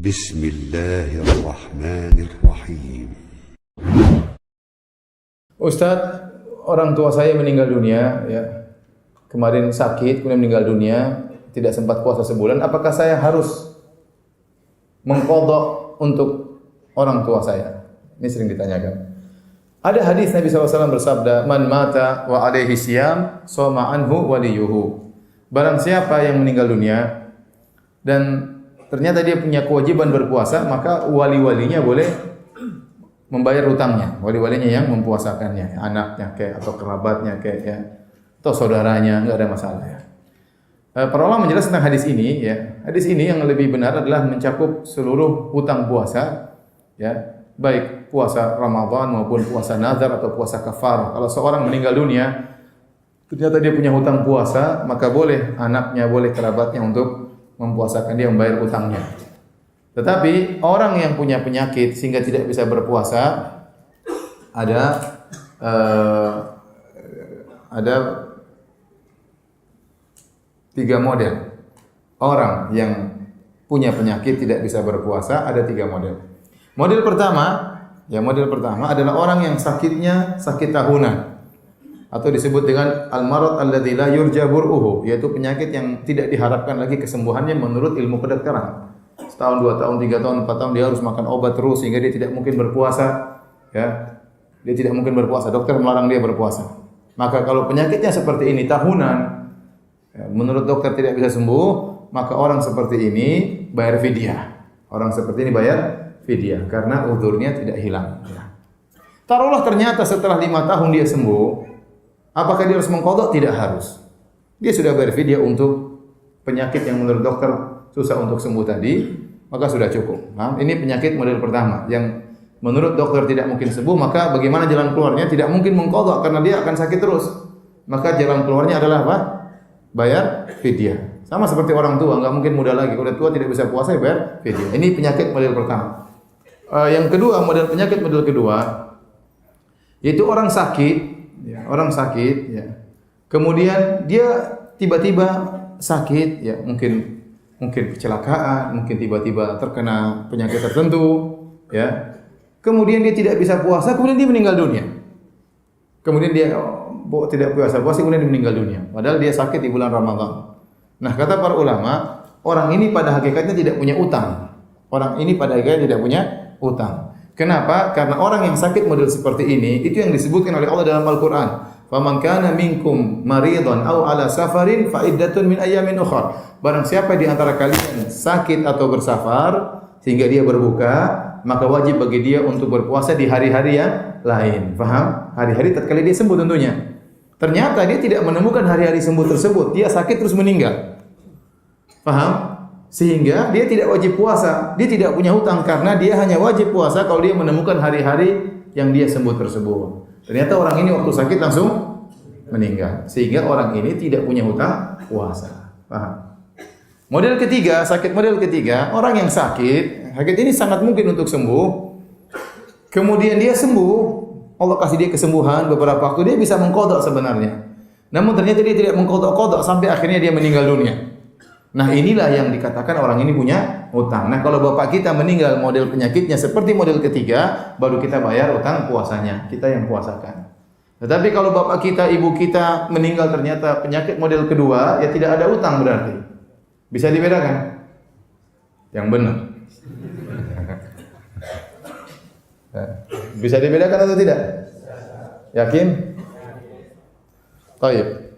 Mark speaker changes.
Speaker 1: Bismillahirrahmanirrahim.
Speaker 2: Ustadz, orang tua saya meninggal dunia, ya. Kemarin sakit, kemudian meninggal dunia, tidak sempat puasa sebulan. Apakah saya harus mengqadha untuk orang tua saya? Ini sering ditanyakan. Ada hadis Nabi SAW bersabda, "Man mata wa alaihi siyam, shoma anhu waliyuhu." Barang siapa yang meninggal dunia dan ternyata dia punya kewajiban berpuasa, maka wali-walinya boleh membayar hutangnya. Wali-walinya yang mempuasakannya, anaknya kayak atau kerabatnya kayak ya, atau saudaranya, enggak ada masalah ya. Para ulama menjelaskan tentang hadis ini ya. Hadis ini yang lebih benar adalah mencakup seluruh hutang puasa ya, baik puasa Ramadan maupun puasa nazar atau puasa kafarah. Kalau seorang meninggal dunia ternyata dia punya hutang puasa, maka boleh anaknya, boleh kerabatnya untuk mempuasakan dia, membayar hutangnya. Tetapi orang yang punya penyakit sehingga tidak bisa berpuasa, ada tiga model. Orang yang punya penyakit tidak bisa berpuasa ada tiga model. Model pertama adalah orang yang sakitnya sakit tahunan atau disebut dengan al-marad alladzi la yurja bur'uhu, yaitu penyakit yang tidak diharapkan lagi kesembuhannya menurut ilmu kedokteran. Setahun, 2 tahun, 3 tahun, 4 tahun dia harus makan obat terus sehingga dia tidak mungkin berpuasa, ya. Dia tidak mungkin berpuasa, dokter melarang dia berpuasa. Maka kalau penyakitnya seperti ini tahunan, ya, menurut dokter tidak bisa sembuh, maka orang seperti ini bayar fidyah. Orang seperti ini bayar fidyah karena uzurnya tidak hilang, ya. Taruhlah ternyata setelah 5 tahun dia sembuh, apakah dia harus mengqadha? Tidak harus. Dia sudah bayar fidyah untuk penyakit yang menurut dokter susah untuk sembuh tadi, maka sudah cukup. Nah, ini penyakit model pertama yang menurut dokter tidak mungkin sembuh, maka bagaimana jalan keluarnya? Tidak mungkin mengqadha karena dia akan sakit terus. Maka jalan keluarnya adalah apa? Bayar fidyah. Sama seperti orang tua, enggak mungkin muda lagi. Kalau tua tidak bisa puasa, bayar fidyah. Ini penyakit model pertama. Yang kedua, penyakit model kedua yaitu orang sakit, ya, ya. Kemudian dia tiba-tiba sakit, ya, mungkin kecelakaan, mungkin tiba-tiba terkena penyakit tertentu, ya. Kemudian dia tidak bisa puasa, kemudian dia meninggal dunia. Kemudian dia tidak puasa, kemudian dia meninggal dunia. Padahal dia sakit di bulan Ramadan. Nah, kata para ulama, orang ini pada hakikatnya tidak punya utang. Orang ini pada hakikatnya tidak punya utang. Kenapa? Karena orang yang sakit model seperti ini, itu yang disebutkan oleh Allah dalam Al-Quran. Faman kana minkum maridhan aw ala safarin fa iddatun min ayyamin ukhra. Barang siapa di antara kalian sakit atau bersafar sehingga dia berbuka, maka wajib bagi dia untuk berpuasa di hari-hari yang lain. Paham? Hari-hari tatkala dia sembuh tentunya. Ternyata dia tidak menemukan hari-hari sembuh tersebut. Dia sakit terus meninggal. Paham? Sehingga dia tidak wajib puasa. Dia tidak punya hutang karena dia hanya wajib puasa kalau dia menemukan hari-hari yang dia sembuh tersebut. Ternyata orang ini waktu sakit langsung meninggal. Sehingga orang ini tidak punya hutang puasa. Paham? Model ketiga, sakit model ketiga, orang yang sakit ini sangat mungkin untuk sembuh. Kemudian dia sembuh, Allah kasih dia kesembuhan beberapa waktu, dia bisa mengqadha sebenarnya. Namun ternyata dia tidak mengqadha sampai akhirnya dia meninggal dunia. Nah, inilah yang dikatakan orang ini punya hutang. Nah, kalau bapak kita meninggal model penyakitnya seperti model ketiga, baru kita bayar hutang puasanya. Kita yang puasakan. Tetapi kalau bapak kita, ibu kita meninggal ternyata penyakit model kedua, ya tidak ada hutang berarti. Bisa dibedakan? Yang benar. Bisa dibedakan atau tidak? Yakin? Baik.